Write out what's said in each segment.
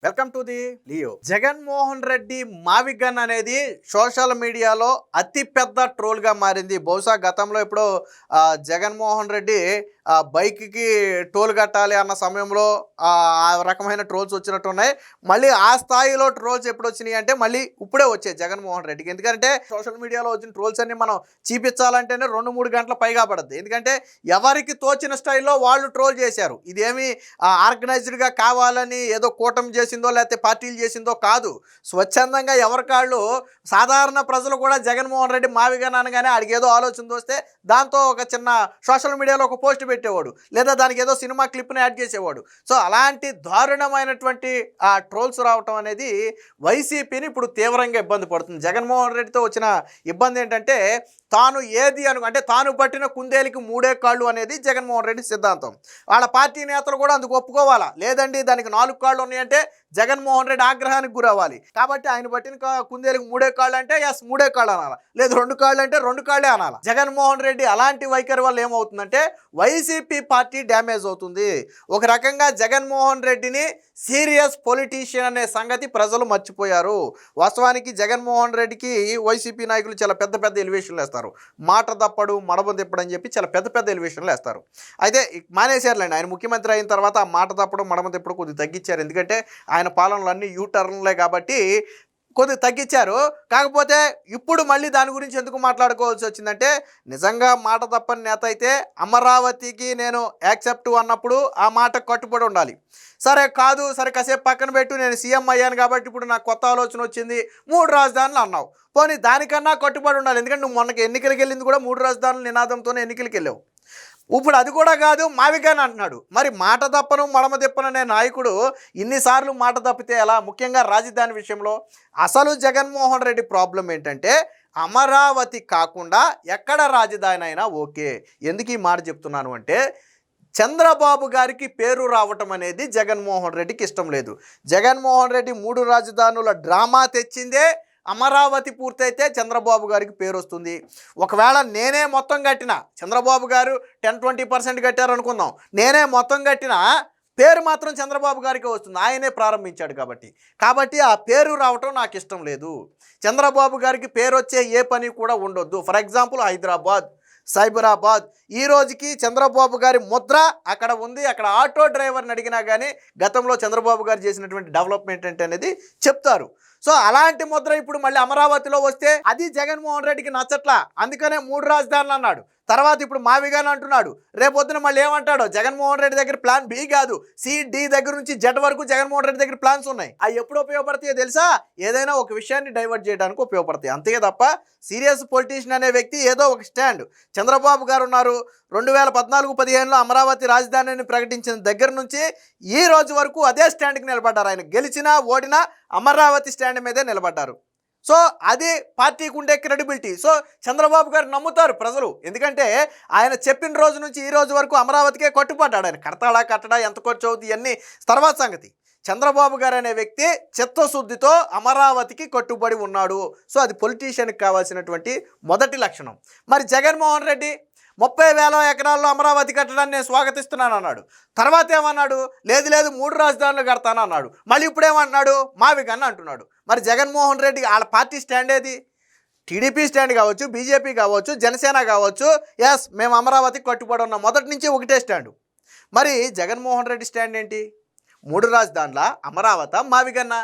Welcome to the Leo. Jaganmohan Reddy మావిగన్ అనేది social మీడియాలో అతి పెద్ద ట్రోల్ గా మారింది. బహుశా గతంలో ఎప్పుడో జగన్మోహన్ రెడ్డి బైక్కి టోల్ కట్టాలి అన్న సమయంలో ఆ రకమైన ట్రోల్స్ వచ్చినట్టున్నాయి. మళ్ళీ ఆ స్థాయిలో ట్రోల్స్ ఎప్పుడు వచ్చినాయి అంటే మళ్ళీ ఇప్పుడే వచ్చాయి జగన్మోహన్ రెడ్డికి. ఎందుకంటే సోషల్ మీడియాలో వచ్చిన ట్రోల్స్ అన్ని మనం చూపించాలంటేనే 2-3 గంటల పైగా పడుద్ది. ఎందుకంటే ఎవరికి తోచిన స్టైల్లో వాళ్ళు ట్రోల్ చేశారు. ఇదేమి ఆర్గనైజ్డ్గా కావాలని ఏదో కూటమి చేసిందో లేకపోతే పార్టీలు చేసిందో కాదు. స్వచ్ఛందంగా ఎవరికాళ్ళు సాధారణ ప్రజలు కూడా జగన్మోహన్ రెడ్డి మావిగన్ అనగానే ఆడికి ఏదో ఆలోచన వస్తే దాంతో ఒక చిన్న సోషల్ మీడియాలో ఒక పోస్ట్ పెట్టేవాడు, లేదా దానికి ఏదో సినిమా క్లిప్ని యాడ్ చేసేవాడు. సో అలాంటి దారుణమైనటువంటి ఆ ట్రోల్స్ రావటం అనేది వైసీపీని ఇప్పుడు తీవ్రంగా ఇబ్బంది పడుతుంది. జగన్మోహన్ రెడ్డితో వచ్చిన ఇబ్బంది ఏంటంటే తాను ఏది అంటే తాను పట్టిన కుందేలికి 3 కాళ్ళు అనేది జగన్మోహన్ రెడ్డి సిద్ధాంతం. వాళ్ళ పార్టీ నేతలు కూడా అందుకు ఒప్పుకోవాలా, లేదండి దానికి 4 కాళ్ళు ఉన్నాయంటే జగన్మోహన్ రెడ్డి ఆగ్రహానికి గురవ్వాలి. కాబట్టి ఆయన పట్టిన కుందేలకు 3 కాళ్ళు అంటే ఎస్ 3 కాళ్ళు అనాలా, లేదు 2 కాళ్ళు అంటే 2 కాళ్ళే అనాలా. జగన్మోహన్ రెడ్డి అలాంటి వైఖరి వల్ల ఏమవుతుందంటే వైసీపీ పార్టీ డ్యామేజ్ అవుతుంది. ఒక రకంగా జగన్మోహన్ రెడ్డిని సీరియస్ పొలిటీషియన్ అనే సంగతి ప్రజలు మర్చిపోయారు. వాస్తవానికి జగన్మోహన్ రెడ్డికి వైసీపీ నాయకులు చాలా పెద్ద పెద్ద ఎలివేషన్లు వేస్తారు. మాట తప్పడు మడమ తిప్పడు అని చెప్పి చాలా పెద్ద పెద్ద ఎలివేషన్లు వేస్తారు. అయితే మానేశారులేండి. ఆయన ముఖ్యమంత్రి అయిన తర్వాత ఆ మాట తప్పడం మడమ తిప్పడం కొద్దిగా తగ్గించారు. ఎందుకంటే ఆయన పాలనలు అన్నీ యూటర్న్లే కాబట్టి కొద్దిగా తగ్గించారు. కాకపోతే ఇప్పుడు మళ్ళీ దాని గురించి ఎందుకు మాట్లాడుకోవాల్సి వచ్చిందంటే నిజంగా మాట తప్పని నేత అయితే అమరావతికి నేను యాక్సెప్ట్ అన్నప్పుడు ఆ మాట కట్టుబడి ఉండాలి. సరే కాదు, సరే కాసేపు పక్కన పెట్టు, నేను సీఎం అయ్యాను కాబట్టి ఇప్పుడు నాకు కొత్త ఆలోచన వచ్చింది 3 రాజధానులు అన్నావు, పోనీ దానికన్నా కట్టుబడి ఉండాలి. ఎందుకంటే నువ్వు మొన్నకి ఎన్నికలకు వెళ్ళింది కూడా 3 రాజధానుల నినాదంతోనే ఎన్నికలకు వెళ్ళావు. ఇప్పుడు అది కూడా కాదు మావిగన్ అంటున్నాడు. మరి మాట తప్పను మడమ తిప్పననే నాయకుడు ఇన్నిసార్లు మాట తప్పితే ఎలా? ముఖ్యంగా రాజధాని విషయంలో అసలు జగన్మోహన్ రెడ్డి ప్రాబ్లం ఏంటంటే అమరావతి కాకుండా ఎక్కడ రాజధాని అయినా ఓకే. ఎందుకు ఈ మాట చెప్తున్నాను అంటే చంద్రబాబు గారికి పేరు రావటం అనేది జగన్మోహన్ రెడ్డికి ఇష్టం లేదు. జగన్మోహన్ రెడ్డి 3 రాజధానుల డ్రామా తెచ్చిందే అమరావతి పూర్తయితే చంద్రబాబు గారికి పేరు వస్తుంది. ఒకవేళ నేనే మొత్తం కట్టిన, చంద్రబాబు గారు 10-20% కట్టారు అనుకుందాం, నేనే మొత్తం కట్టిన పేరు మాత్రం చంద్రబాబు గారికి వస్తుంది. ఆయనే ప్రారంభించాడు కాబట్టి ఆ పేరు రావటం నాకు ఇష్టం లేదు. చంద్రబాబు గారికి పేరు వచ్చే ఏ పని కూడా ఉండొద్దు. ఫర్ ఎగ్జాంపుల్ హైదరాబాద్, సైబరాబాద్, ఈ రోజుకి చంద్రబాబు గారి ముద్ర అక్కడ ఉంది. అక్కడ ఆటో డ్రైవర్ని అడిగినా కానీ గతంలో చంద్రబాబు గారు చేసినటువంటి డెవలప్మెంట్ ఏంటి అనేది చెప్తారు. సో అలాంటి ముద్ర ఇప్పుడు మళ్ళీ అమరావతిలో వస్తే అది జగన్మోహన్ రెడ్డికి నచ్చట్లా. అందుకనే 3 రాజధానులు అన్నాడు. తర్వాత ఇప్పుడు మావిగన్ అంటున్నాడు. రేపొద్దున మళ్ళీ ఏమంటాడో. జగన్మోహన్ రెడ్డి దగ్గర ప్లాన్ బి కాదు, C-D దగ్గర నుంచి Z వరకు జగన్మోహన్ రెడ్డి దగ్గర ప్లాన్స్ ఉన్నాయి. అవి ఎప్పుడు ఉపయోగపడతాయో తెలుసా? ఏదైనా ఒక విషయాన్ని డైవర్ట్ చేయడానికి ఉపయోగపడతాయి. అంతే తప్ప సీరియస్ పొలిటీషియన్ అనే వ్యక్తి ఏదో ఒక స్టాండ్. చంద్రబాబు గారు ఉన్నారు 2014-15లో అమరావతి రాజధానిని ప్రకటించిన దగ్గర నుంచి ఈ రోజు వరకు అదే స్టాండ్కి నిలబడ్డారు. ఆయన గెలిచినా ఓడినా అమరావతి స్టాండ్ మీదే నిలబడ్డారు. సో అది పార్టీకి ఉండే క్రెడిబిలిటీ. సో చంద్రబాబు గారు నమ్ముతారు ప్రజలు. ఎందుకంటే ఆయన చెప్పిన రోజు నుంచి ఈ రోజు వరకు అమరావతికే కట్టుబడ్డాడు. ఆయన కట్టడా ఎంత ఖర్చు అవుతుంది ఇవన్నీ తర్వాత సంగతి. చంద్రబాబు గారు అనే వ్యక్తి చిత్తశుద్ధితో అమరావతికి కట్టుబడి ఉన్నాడు. సో అది పొలిటీషియన్కి కావాల్సినటువంటి మొదటి లక్షణం. మరి జగన్మోహన్ రెడ్డి 30,000 ఎకరాల్లో అమరావతి కట్టడాన్ని నేను స్వాగతిస్తున్నాను అన్నాడు. తర్వాత ఏమన్నాడు? లేదు 3 రాజధానులు కడతాను అన్నాడు. మళ్ళీ ఇప్పుడేమంటున్నాడు? మావిగన్ అంటున్నాడు. మరి జగన్మోహన్ రెడ్డి వాళ్ళ పార్టీ స్టాండ్ ఏది? టీడీపీ స్టాండ్ కావచ్చు, బీజేపీ కావచ్చు, జనసేన కావచ్చు, ఎస్ మేము అమరావతికి కట్టుబడి ఉన్నాం, మొదటి నుంచి ఒకటే స్టాండు. మరి జగన్మోహన్ రెడ్డి స్టాండ్ ఏంటి? 3 రాజధానుల అమరావతి మావిగన్నా?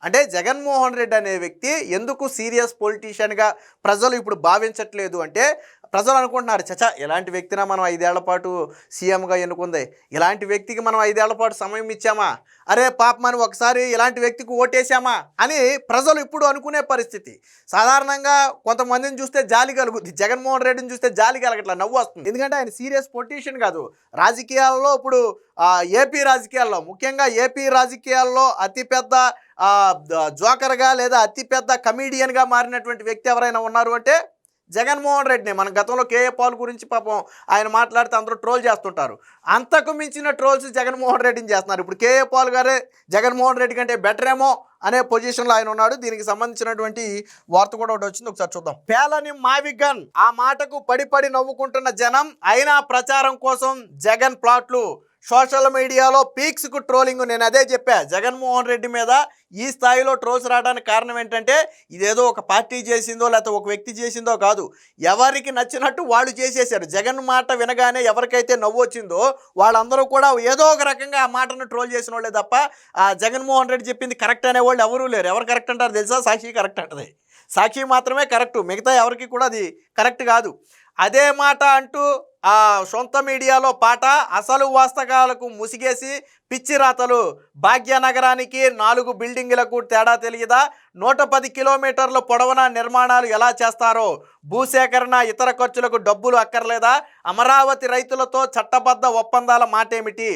అంటే జగన్మోహన్ రెడ్డి అనే వ్యక్తి ఎందుకు సీరియస్ పొలిటీషియన్గా ప్రజలు ఇప్పుడు భావించట్లేదు అంటే ప్రజలు అనుకుంటున్నారు, చచా ఇలాంటి వ్యక్తినా మనం 5 ఏళ్ల పాటు సీఎంగా ఎన్నుకుంది, ఇలాంటి వ్యక్తికి మనం 5 ఏళ్ల పాటు సమయం ఇచ్చామా, అరే పాప మనం ఒకసారి ఇలాంటి వ్యక్తికి ఓటేసామా అని ప్రజలు ఇప్పుడు అనుకునే పరిస్థితి. సాధారణంగా కొంతమందిని చూస్తే జాలి కలుగుద్ది, జగన్మోహన్ రెడ్డిని చూస్తే జాలి కలగట్లా, నవ్వు వస్తుంది. ఎందుకంటే ఆయన సీరియస్ పొలిటీషియన్ కాదు. రాజకీయాల్లో ఇప్పుడు ఏపీ రాజకీయాల్లో, ముఖ్యంగా ఏపీ రాజకీయాల్లో అతిపెద్ద జోకర్గా లేదా అతిపెద్ద కమీడియన్గా మారినటువంటి వ్యక్తి ఎవరైనా ఉన్నారు అంటే జగన్మోహన్ రెడ్డిని. మన గతంలో కేఏ పాల్ గురించి పాపం ఆయన మాట్లాడితే అందరూ ట్రోల్ చేస్తుంటారు. అంతకు మించిన ట్రోల్స్ జగన్మోహన్ రెడ్డిని చేస్తున్నారు. ఇప్పుడు కేఏ పాల్ గారే జగన్మోహన్ రెడ్డి కంటే బెటర్ ఏమో అనే పొజిషన్లో ఆయన ఉన్నాడు. దీనికి సంబంధించినటువంటి వార్త కూడా ఒకటి వచ్చింది, ఒకసారి చూద్దాం. పేలని మావిగన్, ఆ మాటకు పడి నవ్వుకుంటున్న జనం, అయినా ప్రచారం కోసం జగన్ ప్లాట్లు. సోషల్ మీడియాలో పీక్స్కు ట్రోలింగ్. నేను అదే చెప్పా, జగన్మోహన్ రెడ్డి మీద ఈ స్థాయిలో ట్రోల్స్ రావడానికి కారణం ఏంటంటే ఇదేదో ఒక పార్టీ చేసిందో లేకపోతే ఒక వ్యక్తి చేసిందో కాదు, ఎవరికి నచ్చినట్టు వాళ్ళు చేసేసారు. జగన్ మాట వినగానే ఎవరికైతే నవ్వు వచ్చిందో వాళ్ళందరూ కూడా ఏదో ఒక రకంగా ఆ మాటను ట్రోల్ చేసిన వాళ్ళే తప్ప ఆ జగన్మోహన్ రెడ్డి చెప్పింది కరెక్ట్ అనేవాళ్ళు ఎవరూ లేరు. ఎవరు కరెక్ట్ అంటారు తెలుసా? సాక్షి కరెక్ట్ అంటది. సాక్షి మాత్రమే కరెక్టు, మిగతా ఎవరికి కూడా అది కరెక్ట్ కాదు. అదే మాట అంటూ ఆ సొంత మీడియాలో పాట, అసలు వాస్తవాలకు ముసిగేసి పిచ్చి రాతలు. భాగ్యనగరానికి 4 బిల్డింగులకు తేడా తెలియదా? 110 కిలోమీటర్ల పొడవున నిర్మాణాలు ఎలా చేస్తారో? భూసేకరణ ఇతర ఖర్చులకు డబ్బులు అక్కర్లేదా? అమరావతి రైతులతో చట్టబద్ధ ఒప్పందాల మాటేమిటి?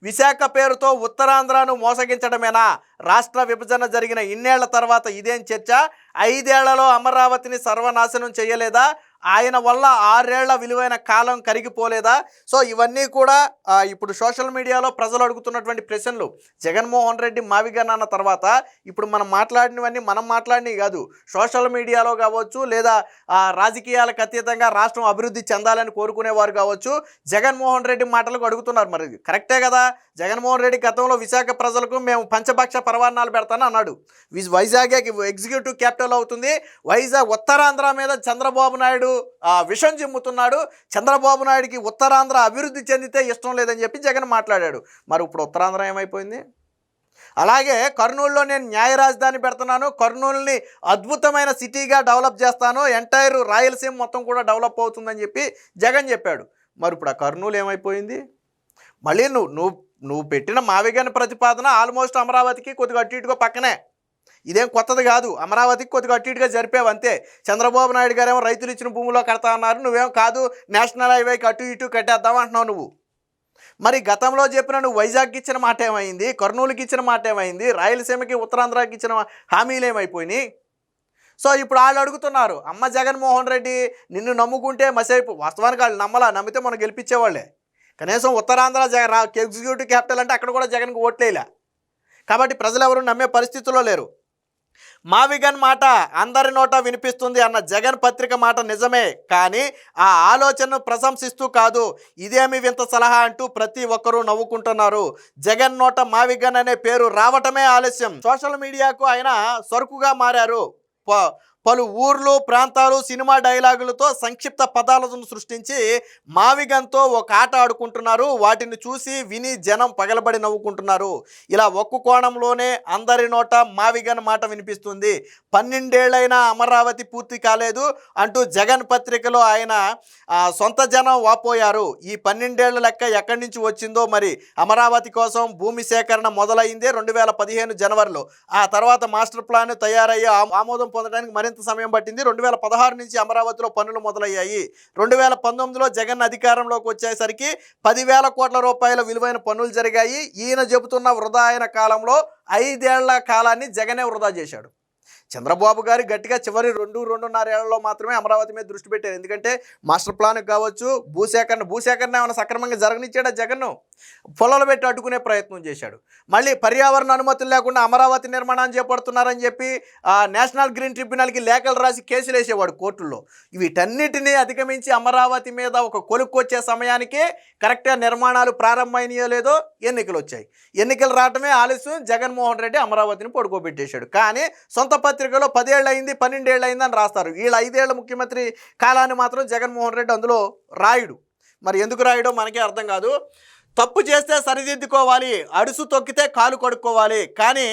విశాఖ పేరుతో ఉత్తరాంధ్రను మోసగించడమేనా? రాష్ట్ర విభజన జరిగిన ఇన్నేళ్ల తర్వాత ఇదేం చర్చ? 5 ఏళ్లలో అమరావతిని సర్వనాశనం చేయలేదా? ఆయన వల్ల 6 ఏళ్ల విలువైన కాలం కరిగిపోలేదా? సో ఇవన్నీ కూడా ఇప్పుడు సోషల్ మీడియాలో ప్రజలు అడుగుతున్నటువంటి ప్రశ్నలు. జగన్మోహన్ రెడ్డి మావిగన్ అన్న తర్వాత ఇప్పుడు మనం మాట్లాడినవి కాదు, సోషల్ మీడియాలో కావచ్చు లేదా రాజకీయాలకు అతీతంగా రాష్ట్రం అభివృద్ధి చెందాలని కోరుకునేవారు కావచ్చు జగన్మోహన్ రెడ్డి మాటలకు అడుగుతున్నారు. మరి కరెక్టే కదా? జగన్మోహన్ రెడ్డి గతంలో విశాఖ ప్రజలకు మేము పంచభక్ష పరవాన్నాలు పెడతాను అన్నాడు. వైజాగే ఎగ్జిక్యూటివ్ క్యాపిటల్ అవుతుంది, వైజాగ్ ఉత్తరాంధ్ర మీద చంద్రబాబు నాయుడు విషం చిమ్ముతున్నాడు, చంద్రబాబు నాయుడికి ఉత్తరాంధ్ర అభివృద్ధి చెందితే ఇష్టం లేదని చెప్పి జగన్ మాట్లాడాడు. మరి ఇప్పుడు ఉత్తరాంధ్ర ఏమైపోయింది? అలాగే కర్నూలులో నేను న్యాయ రాజధాని పెడుతున్నాను, కర్నూలుని అద్భుతమైన సిటీగా డెవలప్ చేస్తాను, ఎంటైర్ రాయలసీమ మొత్తం కూడా డెవలప్ అవుతుందని చెప్పి జగన్ చెప్పాడు. మరి ఇప్పుడు ఆ కర్నూలు ఏమైపోయింది? మళ్ళీ నువ్వు పెట్టిన మావిగన్ ప్రతిపాదన ఆల్మోస్ట్ అమరావతికి కొద్దిగా అటు ఇటుగా పక్కనే, ఇదేం కొత్తది కాదు. అమరావతికి కొద్దిగా అటు ఇటుగా జరిపేవు అంతే. చంద్రబాబు నాయుడు గారేమో రైతులు ఇచ్చిన భూమిలో కడతా అన్నారు, నువ్వేం కాదు నేషనల్ హైవేకి అటు ఇటు కట్టేద్దాం అంటున్నావు నువ్వు. మరి గతంలో చెప్పిన నువ్వు వైజాగ్కి ఇచ్చిన మాట ఏమైంది? కర్నూలుకి ఇచ్చిన మాట ఏమైంది? రాయలసీమకి ఉత్తరాంధ్రకి ఇచ్చిన హామీలు ఏమైపోయినాయి? సో ఇప్పుడు వాళ్ళు అడుగుతున్నారు, అమ్మ జగన్మోహన్ రెడ్డి నిన్ను నమ్ముకుంటే మసేపు. వాస్తవానికి వాళ్ళు నమ్మితే మనం గెలిపించేవాళ్ళే. కనీసం ఉత్తరాంధ్ర ఎగ్జిక్యూటివ్ క్యాపిటల్ అంటే అక్కడ కూడా జగన్కి ఓట్లేలా. కాబట్టి ప్రజలు ఎవరు నమ్మే పరిస్థితుల్లో లేరు. మావిగన్ మాట అందరి నోట వినిపిస్తుంది అన్న జగన్ పత్రిక మాట నిజమే, కానీ ఆ ఆలోచనను ప్రశంసిస్తూ కాదు. ఇదేమి వింత సలహా అంటూ ప్రతి ఒక్కరూ నవ్వుకుంటున్నారు. జగన్ నోట మావిగన్ అనే పేరు రావటమే ఆలస్యం. సోషల్ మీడియాకు ఆయన సరుకుగా మారారు. పలు ఊర్లు ప్రాంతాలు సినిమా డైలాగులతో సంక్షిప్త పదాలను సృష్టించి మావిగన్తో ఒక ఆట ఆడుకుంటున్నారు. వాటిని చూసి విని జనం పగలబడి నవ్వుకుంటున్నారు. ఇలా ఒక్క కోణంలోనే అందరి నోట మావిగన్ మాట వినిపిస్తుంది. 12 ఏళ్లైనా అమరావతి పూర్తి కాలేదు అంటూ జగన్ పత్రికలో ఆయన సొంత జనం వాపోయారు. ఈ 12 ఏళ్ల లెక్క ఎక్కడి నుంచి వచ్చిందో మరి. అమరావతి కోసం భూమి సేకరణ మొదలైందే 2015 జనవరిలో. ఆ తర్వాత మాస్టర్ ప్లాన్ తయారయ్యి ఆమోదం పొందడానికి మరింత సమయం పట్టింది. 2016 నుంచి అమరావతిలో పనులు మొదలయ్యాయి. 2019లో జగన్ అధికారంలోకి వచ్చేసరికి 10,000 కోట్ల రూపాయల విలువైన పనులు జరిగాయి. ఈయన చెబుతున్న వృధా అయిన కాలంలో 5 ఏళ్ల కాలాన్ని జగనే వృధా చేశాడు. చంద్రబాబు గారు గట్టిగా చివరి 2-2.5 ఏళ్లలో మాత్రమే అమరావతి మీద దృష్టి పెట్టారు. ఎందుకంటే మాస్టర్ ప్లాన్ కావచ్చు, భూసేకరణ ఏమైనా సక్రమంగా జరగనిచ్చాడా? జగన్ను పొలాలు పెట్టి అడ్డుకునే ప్రయత్నం చేశాడు. మళ్ళీ పర్యావరణ అనుమతులు లేకుండా అమరావతి నిర్మాణాన్ని చేపడుతున్నారని చెప్పి నేషనల్ గ్రీన్ ట్రిబ్యునల్కి లేఖలు రాసి కేసులు వేసేవాడు కోర్టుల్లో. వీటన్నిటినీ అధిగమించి అమరావతి మీద ఒక కొలుక్కొచ్చే సమయానికి కరెక్ట్గా నిర్మాణాలు ప్రారంభమైనయో లేదో ఎన్నికలు వచ్చాయి. ఎన్నికలు రావటమే ఆలస్యం. జగన్మోహన్ రెడ్డి అమరావతిని పడుకోబెట్టేశాడు. కానీ సొంత పత్రికలో 10 ఏళ్ళు అయింది 12 ఏళ్ళు అయింది అని రాస్తారు. వీళ్ళ 5 ఏళ్ల ముఖ్యమంత్రి కాలాన్ని మాత్రం జగన్మోహన్ రెడ్డి అందులో రాయుడు. మరి ఎందుకు రాయడో మనకే అర్థం కాదు. తప్పు చేస్తే సరిదిద్దుకోవాలి, అడుసు తొక్కితే కాలు కడుక్కోవాలి. కానీ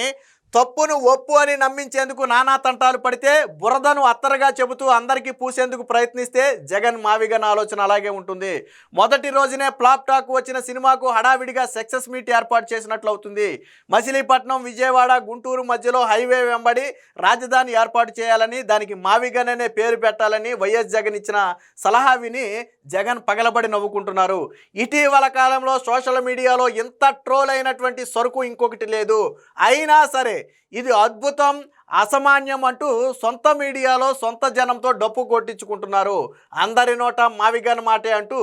తప్పును ఒప్పు అని నమ్మించేందుకు నానా తంటాలు పడితే, బురదను అత్తరగా చెబుతూ అందరికీ పూసేందుకు ప్రయత్నిస్తే జగన్ మావిగన్ ఆలోచన అలాగే ఉంటుంది. మొదటి రోజునే ఫ్లాప్ టాక్ వచ్చిన సినిమాకు హడావిడిగా సక్సెస్ మీట్ ఏర్పాటు చేసినట్లు అవుతుంది. మచిలీపట్నం, విజయవాడ, గుంటూరు మధ్యలో హైవే వెంబడి రాజధాని ఏర్పాటు చేయాలని, దానికి మావిగన్ అనే పేరు పెట్టాలని వైఎస్ జగన్ ఇచ్చిన సలహా విని జగన్ పగలబడి నవ్వుకుంటున్నారు. ఇటీవల కాలంలో సోషల్ మీడియాలో ఇంత ట్రోల్ అయినటువంటి సరుకు ఇంకొకటి లేదు. అయినా సరే ఇది అద్భుతం, అసామాన్యం అంటూ సొంత మీడియాలో సొంత జనంతో డప్పు కొట్టించుకుంటున్నారు. అందరి నోట మావిగన్ మాటే అంటూ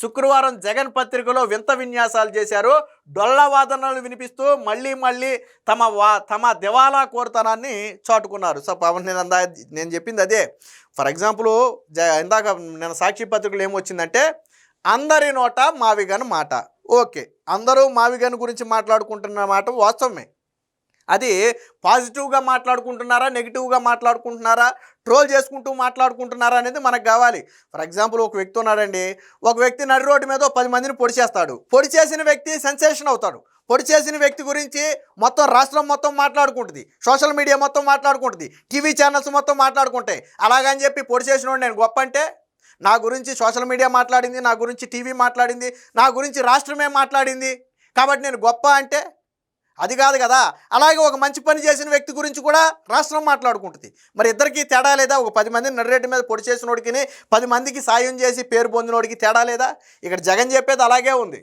శుక్రవారం జగన్ పత్రికలో వింత విన్యాసాలు చేశారు. డొల్ల వాదనలు వినిపిస్తూ మళ్ళీ తమ దివాలా కోరుతనాన్ని చాటుకున్నారు. సో నేను చెప్పింది అదే. ఫర్ ఎగ్జాంపుల్ ఇందాక నేను సాక్షి పత్రికలో ఏమొచ్చిందంటే అందరి నోట మావిగన్ మాట. ఓకే, అందరూ మావిగన్ గురించి మాట్లాడుకుంటున్న మాట వాస్తవమే. అది పాజిటివ్గా మాట్లాడుకుంటున్నారా, నెగిటివ్గా మాట్లాడుకుంటున్నారా, ట్రోల్ చేసుకుంటూ మాట్లాడుకుంటున్నారా అనేది మనకు కావాలి. ఫర్ ఎగ్జాంపుల్ ఒక వ్యక్తి ఉన్నాడండి, ఒక వ్యక్తి నడి రోడ్డు మీద 10 మందిని పొడి చేస్తాడు. పొడి చేసిన వ్యక్తి సెన్సేషన్ అవుతాడు. పొడి చేసిన వ్యక్తి గురించి మొత్తం రాష్ట్రం మొత్తం మాట్లాడుకుంటుంది, సోషల్ మీడియా మొత్తం మాట్లాడుకుంటుంది, టీవీ ఛానల్స్ మొత్తం మాట్లాడుకుంటాయి. అలాగని చెప్పి పొడి చేసినోడు నేను గొప్ప అంటే, నా గురించి సోషల్ మీడియా మాట్లాడింది, నా గురించి టీవీ మాట్లాడింది, నా గురించి రాష్ట్రమే మాట్లాడింది కాబట్టి నేను గొప్ప అంటే అది కాదు కదా. అలాగే ఒక మంచి పని చేసిన వ్యక్తి గురించి కూడా రాష్ట్రం మాట్లాడుకుంటుంది. మరి ఇద్దరికి తేడా లేదా? ఒక 10 మందిని నడిరెడ్డి మీద పొడి చేసినోడికి 10 మందికి సాయం చేసి పేరు పొందినోడికి తేడా లేదా? ఇక్కడ జగన్ చెప్పేది అలాగే ఉంది.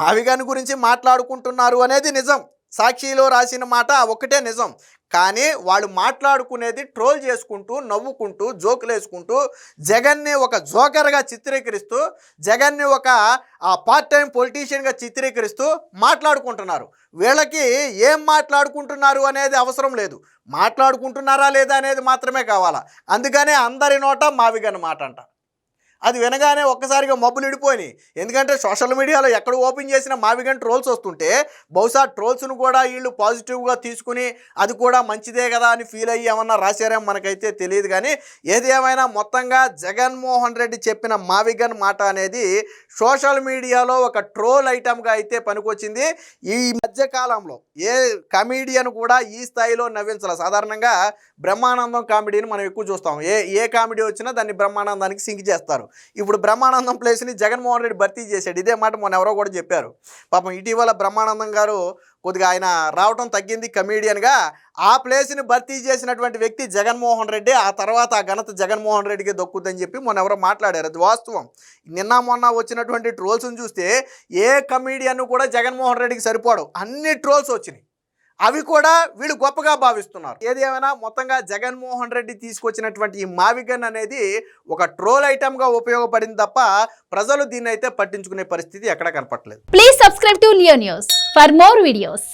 మావిగన్ గురించి మాట్లాడుకుంటున్నారు అనేది నిజం, సాక్షిలో రాసిన మాట ఒక్కటే నిజం. కానీ వాళ్ళు మాట్లాడుకునేది ట్రోల్ చేసుకుంటూ, నవ్వుకుంటూ, జోకులు వేసుకుంటూ, జగన్ని ఒక జోకర్గా చిత్రీకరిస్తూ, జగన్ని ఒక పార్ట్ టైం పొలిటీషియన్గా చిత్రీకరిస్తూ మాట్లాడుకుంటున్నారు. వీళ్ళకి ఏం మాట్లాడుకుంటున్నారు అనేది అవసరం లేదు, మాట్లాడుకుంటున్నారా లేదా అనేది మాత్రమే కావాలా. అందుకనే అందరి నోట మావిగన్ మాట అంట. అది వినగానే ఒక్కసారిగా మబ్బులు ఇడిపోయినాయి. ఎందుకంటే సోషల్ మీడియాలో ఎక్కడ ఓపెన్ చేసిన మావిగన్ ట్రోల్స్ వస్తుంటే, బహుశా ట్రోల్స్ను కూడా వీళ్ళు పాజిటివ్గా తీసుకుని అది కూడా మంచిదే కదా అని ఫీల్ అయ్యి ఏమన్నా రాశారేమో మనకైతే తెలియదు. కానీ ఏది ఏమైనా మొత్తంగా జగన్మోహన్ రెడ్డి చెప్పిన మావిగన్ మాట అనేది సోషల్ మీడియాలో ఒక ట్రోల్ ఐటమ్గా అయితే పనికొచ్చింది. ఈ మధ్యకాలంలో ఏ కమీడియన్ కూడా ఈ స్థాయిలో నవ్వించాలి. సాధారణంగా బ్రహ్మానందం కామెడీని మనం ఎక్కువ చూస్తాం. ఏ కామెడీ వచ్చినా దాన్ని బ్రహ్మానందానికి సింక్ చేస్తారు. ఇప్పుడు బ్రహ్మానందం ప్లేస్ని జగన్మోహన్ రెడ్డి భర్తీ చేశాడు. ఇదే మాట మొన్న ఎవరో కూడా చెప్పారు. పాపం ఇటీవల బ్రహ్మానందం గారు కొద్దిగా ఆయన రావటం తగ్గింది కమీడియన్గా. ఆ ప్లేస్ని భర్తీ చేసినటువంటి వ్యక్తి జగన్మోహన్ రెడ్డి. ఆ తర్వాత ఆ ఘనత జగన్మోహన్ రెడ్డికి దొక్కుద్దని చెప్పి మొన్న ఎవరో మాట్లాడారు. అది వాస్తవం. నిన్న మొన్న వచ్చినటువంటి ట్రోల్స్ని చూస్తే ఏ కమీడియన్ కూడా జగన్మోహన్ రెడ్డికి సరిపోడు, అన్ని ట్రోల్స్ వచ్చినాయి. అవి కూడా వీళ్ళు గొప్పగా భావిస్తున్నారు. ఏది ఏమైనా మొత్తంగా జగన్మోహన్ రెడ్డి తీసుకొచ్చినటువంటి ఈ మావిగన్ అనేది ఒక ట్రోల్ ఐటమ్గా ఉపయోగపడింది తప్ప ప్రజలు దీన్ని అయితే పట్టించుకునే పరిస్థితి ఎక్కడ కనపట్లేదు. Please subscribe to Leo news for more videos.